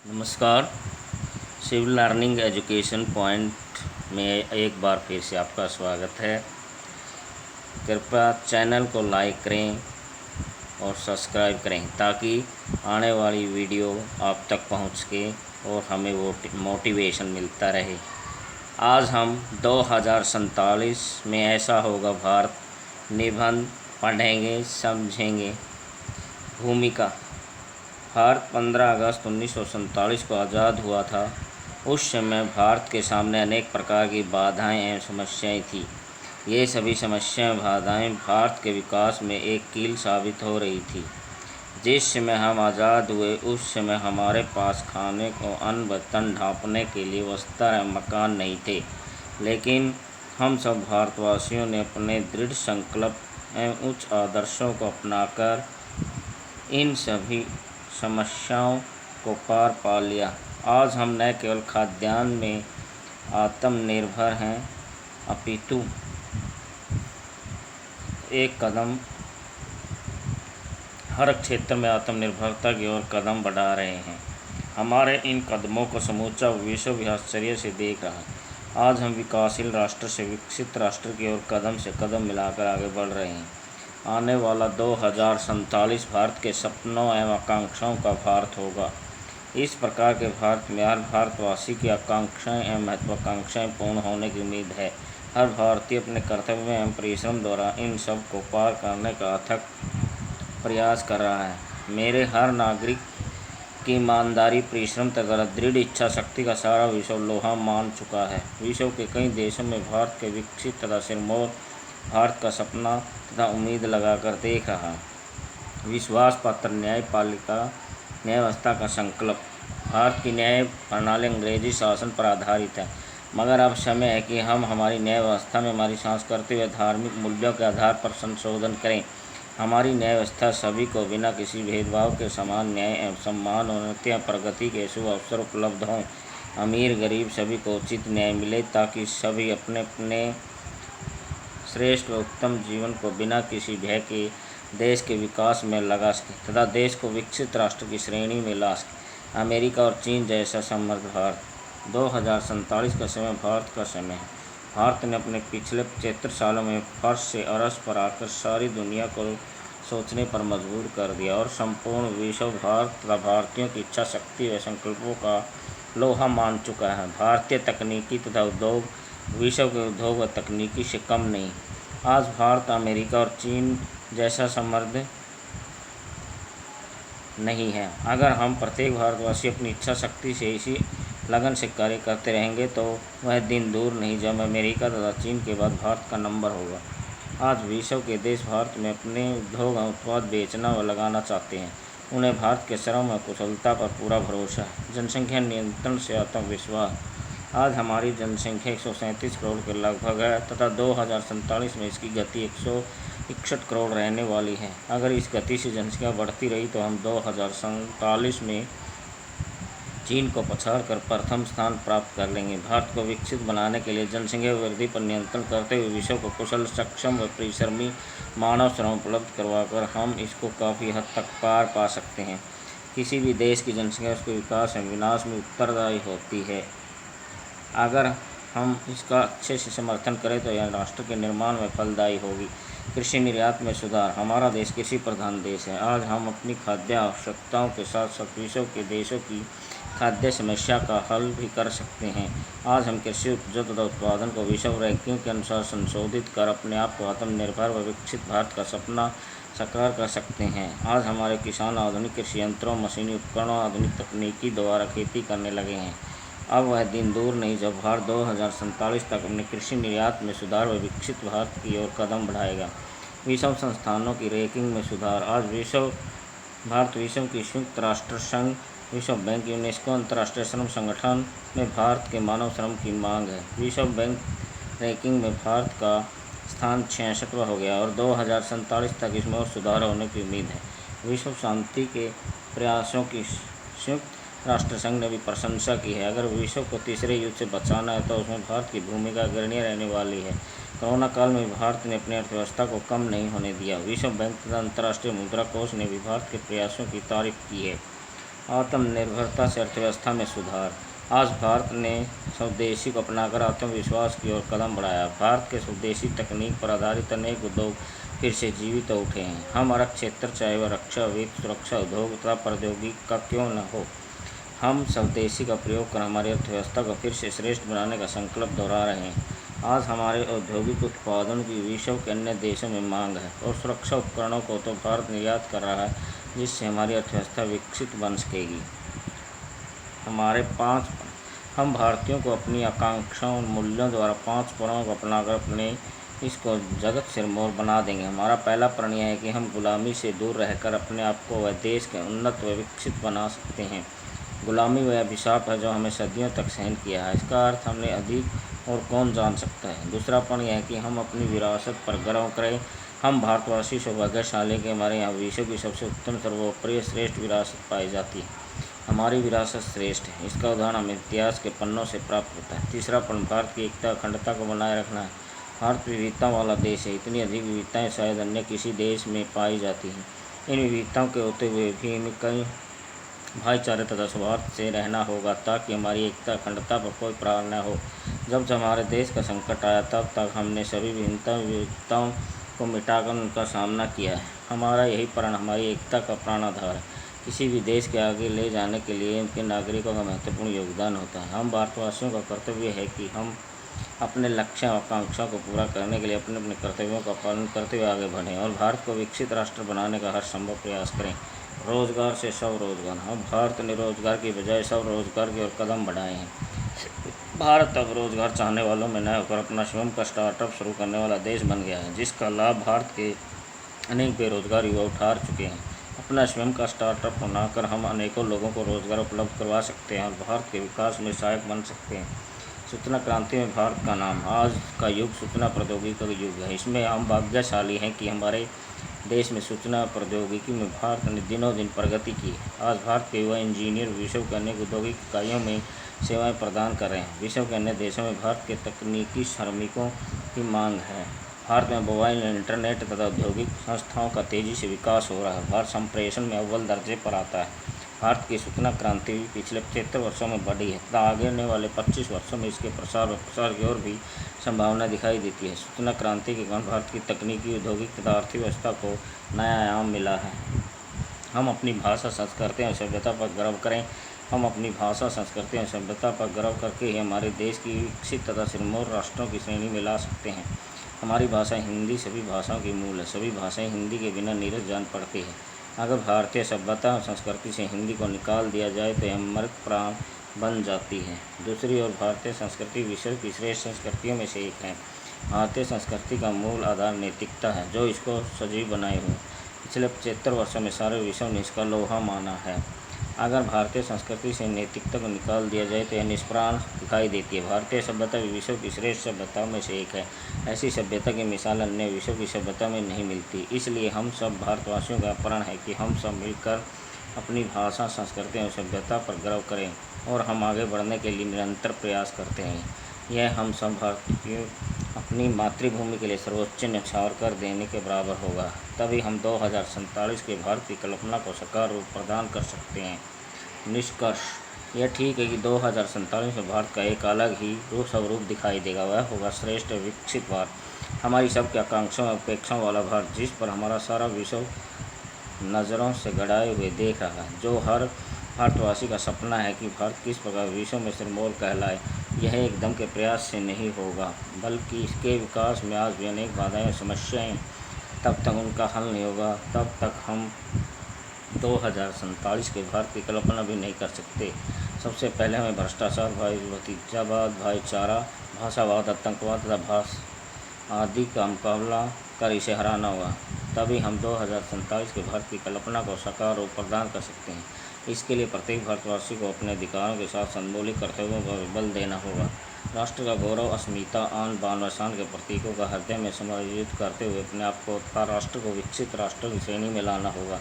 नमस्कार। Civil learning education point में एक बार फिर से आपका स्वागत है। कृपया चैनल को लाइक करें और सब्सक्राइब करें ताकि आने वाली वीडियो आप तक पहुंच सके और हमें वो मोटिवेशन मिलता रहे। आज हम 2047 में ऐसा होगा भारत निबंध पढ़ेंगे, समझेंगे। भूमिका। भारत 15 अगस्त 1947 को आज़ाद हुआ था। उस समय भारत के सामने अनेक प्रकार की बाधाएं एवं समस्याएं थीं। ये सभी समस्याएं बाधाएं भारत के विकास में एक कील साबित हो रही थी। जिस समय हम आज़ाद हुए उस समय हमारे पास खाने को अन्न बर्तन ढांपने के लिए वस्त्र एवं मकान नहीं थे, लेकिन हम सब भारतवासियों ने अपने दृढ़ संकल्प एवं उच्च आदर्शों को अपनाकर इन सभी समस्याओं को पार पा लिया। आज हम न केवल खाद्यान्न में आत्मनिर्भर हैं, अपितु एक कदम हर क्षेत्र में आत्मनिर्भरता की ओर कदम बढ़ा रहे हैं। हमारे इन कदमों को समूचा विश्व भी आश्चर्य से देख रहा है। आज हम विकासशील राष्ट्र से विकसित राष्ट्र की ओर कदम से कदम मिलाकर आगे बढ़ रहे हैं। आने वाला 2047 भारत के सपनों एवं आकांक्षाओं का भारत होगा। इस प्रकार के भारत में हर भारतवासी की आकांक्षाएं एवं महत्वाकांक्षाएं पूर्ण होने की उम्मीद है। हर भारतीय अपने कर्तव्य एवं परिश्रम द्वारा इन सब को पार करने का अथक प्रयास कर रहा है। मेरे हर नागरिक की ईमानदारी, परिश्रम तथा दृढ़ इच्छा शक्ति का सारा विश्व लोहा मान चुका है। विश्व के कई देशों में भारत के विकसित तथा सिरमौर भारत का सपना तथा उम्मीद लगाकर देख रहा है। विश्वास पात्र न्यायपालिका न्याय व्यवस्था का संकल्प। भारत की न्याय प्रणाली अंग्रेजी शासन पर आधारित है, मगर अब समय है कि हम हमारी न्याय व्यवस्था में हमारी सांस्कृतिक व धार्मिक मूल्यों के आधार पर संशोधन करें। हमारी न्याय व्यवस्था सभी को बिना किसी भेदभाव के समान न्याय एवं सम्मान, उन्नति एवं प्रगति के शुभ अवसर उपलब्ध हों। अमीर गरीब सभी को उचित न्याय मिले ताकि सभी अपने अपने श्रेष्ठ व उत्तम जीवन को बिना किसी भय के देश के विकास में लगा सके तथा देश को विकसित राष्ट्र की श्रेणी में ला सके। अमेरिका और चीन जैसा समृद्ध भारत। 2047 का समय भारत का समय है। भारत ने अपने पिछले 75 सालों में फर्श से अरस पर आकर सारी दुनिया को सोचने पर मजबूर कर दिया और संपूर्ण विश्व भारत तथा भारतीयों की इच्छा शक्ति व संकल्पों का लोहा मान चुका है। भारतीय तकनीकी तथा उद्योग विश्व के उद्योग व तकनीकी से कम नहीं। आज भारत अमेरिका और चीन जैसा समृद्ध नहीं है। अगर हम प्रत्येक भारतवासी अपनी इच्छा शक्ति से इसी लगन से कार्य करते रहेंगे तो वह दिन दूर नहीं जब अमेरिका तथा चीन के बाद भारत का नंबर होगा। आज विश्व के देश भारत में अपने उद्योग और उत्पाद बेचना व लगाना चाहते हैं। उन्हें भारत के श्रम और कुशलता पर पूरा भरोसा है। जनसंख्या नियंत्रण से आत्मविश्वास। आज हमारी जनसंख्या 137 करोड़ के लगभग है तथा 2047 में इसकी गति 161 करोड़ रहने वाली है। अगर इस गति से जनसंख्या बढ़ती रही तो हम 2047 में चीन को पछाड़कर प्रथम स्थान प्राप्त कर लेंगे। भारत को विकसित बनाने के लिए जनसंख्या वृद्धि पर नियंत्रण करते हुए विश्व को कुशल, सक्षम व परिश्रमी मानव श्रम उपलब्ध करवाकर हम इसको काफ़ी हद तक पार पा सकते हैं। किसी भी देश की जनसंख्या उसके विकास एवं विनाश में उत्तरदायी होती है। अगर हम इसका अच्छे से समर्थन करें तो यह राष्ट्र के निर्माण में फलदायी होगी। कृषि निर्यात में सुधार। हमारा देश कृषि प्रधान देश है। आज हम अपनी खाद्य आवश्यकताओं के साथ साथ विश्व के देशों की खाद्य समस्या का हल भी कर सकते हैं। आज हम कृषि उपज तथा उत्पादन को विश्व रैंकिंग के अनुसार संशोधित कर अपने आप को आत्मनिर्भर व विकसित भारत का सपना साकार कर सकते हैं। आज हमारे किसान आधुनिक कृषि यंत्रों, मशीनी उपकरणों, आधुनिक तकनीकी द्वारा खेती करने लगे हैं। अब वह दिन दूर नहीं जब भारत 2047 तक अपने कृषि निर्यात में सुधार व विकसित भारत की ओर कदम बढ़ाएगा। विश्व संस्थानों की रैंकिंग में सुधार। आज भारत विश्व की संयुक्त राष्ट्र संघ, विश्व बैंक, यूनेस्को, अंतर्राष्ट्रीय श्रम संगठन में भारत के मानव श्रम की मांग है। विश्व बैंक रैंकिंग में भारत का स्थान 66वां हो गया और 2047 तक इसमें और सुधार होने की उम्मीद है। विश्व शांति के प्रयासों की संयुक्त राष्ट्र संघ ने भी प्रशंसा की है। अगर विश्व को तीसरे युद्ध से बचाना है तो उसमें भारत की भूमिका अग्रणी रहने वाली है। कोरोना काल में भारत ने अपनी अर्थव्यवस्था को कम नहीं होने दिया। विश्व बैंक तथा अंतर्राष्ट्रीय मुद्रा कोष ने भी भारत के प्रयासों की तारीफ की है। आत्मनिर्भरता से अर्थव्यवस्था में सुधार। आज भारत ने स्वदेशी को अपनाकर आत्मविश्वास की ओर कदम बढ़ाया। भारत के स्वदेशी तकनीक पर आधारित अनेक उद्योग फिर से जीवित उठे हैं। हमारा क्षेत्र चाहे वह रक्षा, वित्त, सुरक्षा, उद्योग तथा प्रौद्योगिकी का क्यों न हो, हम स्वदेशी का प्रयोग कर हमारी अर्थव्यवस्था को फिर से श्रेष्ठ बनाने का संकल्प दोहरा रहे हैं। आज हमारे औद्योगिक उत्पादन की विश्व के अन्य देशों में मांग है और सुरक्षा उपकरणों को तो भारत निर्यात कर रहा है, जिससे हमारी अर्थव्यवस्था विकसित बन सकेगी। हम भारतीयों को अपनी आकांक्षाओं और मूल्यों द्वारा 5 प्रणों को अपनाकर अपने इसको जगत सिरमौर बना देंगे। हमारा पहला प्रण यह है कि हम गुलामी से दूर रहकर अपने आप को व देश के उन्नत व विकसित बना सकते हैं। गुलामी वह अभिशाप है जो हमें सदियों तक सहन किया है, इसका अर्थ हमने अधिक और कौन जान सकता है। दूसरा प्रण यह है कि हम अपनी विरासत पर गर्व करें। हम भारतवासी सौभाग्यशाली के हमारे यहाँ विश्व की सबसे उत्तम, सर्वोपरि, श्रेष्ठ विरासत पाई जाती है। हमारी विरासत श्रेष्ठ है, इसका उदाहरण हमें इतिहास के पन्नों से प्राप्त होता है। तीसरा प्रण भारत की एकता, अखंडता को बनाए रखना है। भारत विविधता वाला देश है, इतनी अधिक विविधताएँ शायद अन्य किसी देश में पाई जाती हैं। इन विविधताओं के होते हुए भी हमें कई भाईचारे तथा सौहार्द से रहना होगा, ताकि हमारी एकता, अखंडता पर कोई प्रहार न हो। जब हमारे देश का संकट आया, तब तक हमने सभी विविधताओं को मिटाकर उनका सामना किया है। हमारा यही प्रण हमारी एकता का प्राण आधार है। किसी भी देश के आगे ले जाने के लिए उनके नागरिकों का महत्वपूर्ण योगदान होता है। हम भारतवासियों का कर्तव्य है कि हम अपने लक्ष्य और आकांक्षाओं को पूरा करने के लिए अपने अपने कर्तव्यों का पालन करते हुए आगे बढ़ें और भारत को विकसित राष्ट्र बनाने का हर संभव प्रयास करें। रोजगार से स्वरोजगार। हम भारत ने रोजगार की बजाय स्वरोजगार की ओर कदम बढ़ाए हैं। भारत अब रोजगार चाहने वालों में न होकर अपना स्वयं का स्टार्टअप शुरू करने वाला देश बन गया है, जिसका लाभ भारत के अनेक बेरोजगार युवा उठा चुके हैं। अपना स्वयं का स्टार्टअप बनाकर हम अनेकों लोगों को रोजगार उपलब्ध करवा सकते हैं और भारत के विकास में सहायक बन सकते हैं। सूचना क्रांति में भारत का नाम। आज का युग सूचना प्रौद्योगिकी का युग है। इसमें हम भाग्यशाली हैं कि हमारे देश में सूचना प्रौद्योगिकी में भारत ने दिनों दिन प्रगति की है। आज भारत के युवा इंजीनियर विश्व के अनेक औद्योगिक इकाइयों में सेवाएं प्रदान कर रहे हैं। विश्व के अन्य देशों में भारत के तकनीकी श्रमिकों की मांग है। भारत में मोबाइल, इंटरनेट तथा औद्योगिक संस्थाओं का तेज़ी से विकास हो रहा है। भारत संप्रेषण में अव्वल दर्जे पर आता है। भारत की सूचना क्रांति पिछले 75 वर्षों में बढ़ी है तथा आगे वाले 25 वर्षों में इसके प्रसार व प्रसार की ओर भी संभावना दिखाई देती है। सूचना क्रांति के कारण भारत की तकनीकी, औद्योगिक तथा अर्थव्यवस्था को नया आयाम मिला है। हम अपनी भाषा, संस्कृति और सभ्यता पर गर्व करें। हम अपनी भाषा, संस्कृति और सभ्यता पर गर्व करके ही हमारे देश की विकसित तथा सिरमौर राष्ट्रों की श्रेणी में ला सकते हैं। हमारी भाषा हिंदी सभी भाषाओं की मूल है। सभी भाषाएं हिंदी के बिना नीरस जान पड़ती है। अगर भारतीय सभ्यता और संस्कृति से हिंदी को निकाल दिया जाए तो यह मृत प्राण बन जाती है। दूसरी ओर भारतीय संस्कृति विश्व की श्रेष्ठ संस्कृतियों में से एक है। भारतीय संस्कृति का मूल आधार नैतिकता है, जो इसको सजीव बनाए हुए। पिछले 75 वर्षों में सारे विश्व ने इसका लोहा माना है। अगर भारतीय संस्कृति से नैतिकता को निकाल दिया जाए तो यह निष्प्राण दिखाई देती है। भारतीय सभ्यता विश्व की श्रेष्ठ सभ्यताओं में से एक है। ऐसी सभ्यता की मिसाल अन्य विश्व की सभ्यता में नहीं मिलती। इसलिए हम सब भारतवासियों का प्रण है कि हम सब मिलकर अपनी भाषा, संस्कृति और सभ्यता पर गर्व करें और हम आगे बढ़ने के लिए निरंतर प्रयास करते हैं। यह हम सब भारतीयों अपनी मातृभूमि के लिए सर्वोच्च न्यौछावर कर देने के बराबर होगा। तभी हम 2047 के भारत की कल्पना को साकार रूप प्रदान कर सकते हैं। निष्कर्ष। यह ठीक है कि 2047 में भारत का एक अलग ही स्वरूप दिखाई देगा। वह होगा श्रेष्ठ विकसित भारत, हमारी सबकी आकांक्षाओं और अपेक्षाओं वाला भारत, जिस पर हमारा सारा विश्व नज़रों से गड़ाए हुए देख रहा है। जो हर भारतवासी का सपना है कि भारत किस प्रकार विश्व में सिरमौर कहलाए। यह एकदम के प्रयास से नहीं होगा, बल्कि इसके विकास में आज भी अनेक बाधाएं और समस्याएं। तब तक उनका हल नहीं होगा, तब तक हम 2047 के भारत की कल्पना भी नहीं कर सकते। सबसे पहले हमें भ्रष्टाचार, भतीजावाद, भाईचारा, भाषावाद, आतंकवाद तथा भाषा आदि का मुकाबला कर इसे हराना होगा। तभी हम 2047 के भारत की कल्पना को साकार रूप प्रदान कर सकते हैं। इसके लिए प्रत्येक भारतवासी को अपने अधिकारों के साथ सम्मौलिक कर्तव्यों पर बल देना होगा। राष्ट्र का गौरव, अस्मिता, आन बान व शान के प्रतीकों का हृदय में समायोजित करते हुए अपने आप को तथा राष्ट्र को विकसित राष्ट्र की श्रेणी में लाना होगा।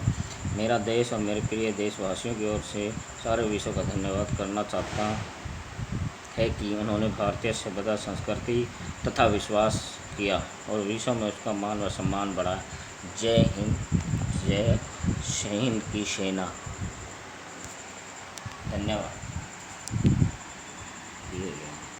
मेरा देश और मेरे प्रिय देशवासियों की ओर से सारे विश्व का धन्यवाद करना चाहता है कि उन्होंने भारतीय सभ्यता, संस्कृति तथा विश्वास किया और विश्व में उसका मान व सम्मान बढ़ाया। जय हिंद, जय हिंद की सेना। धन्यवाद।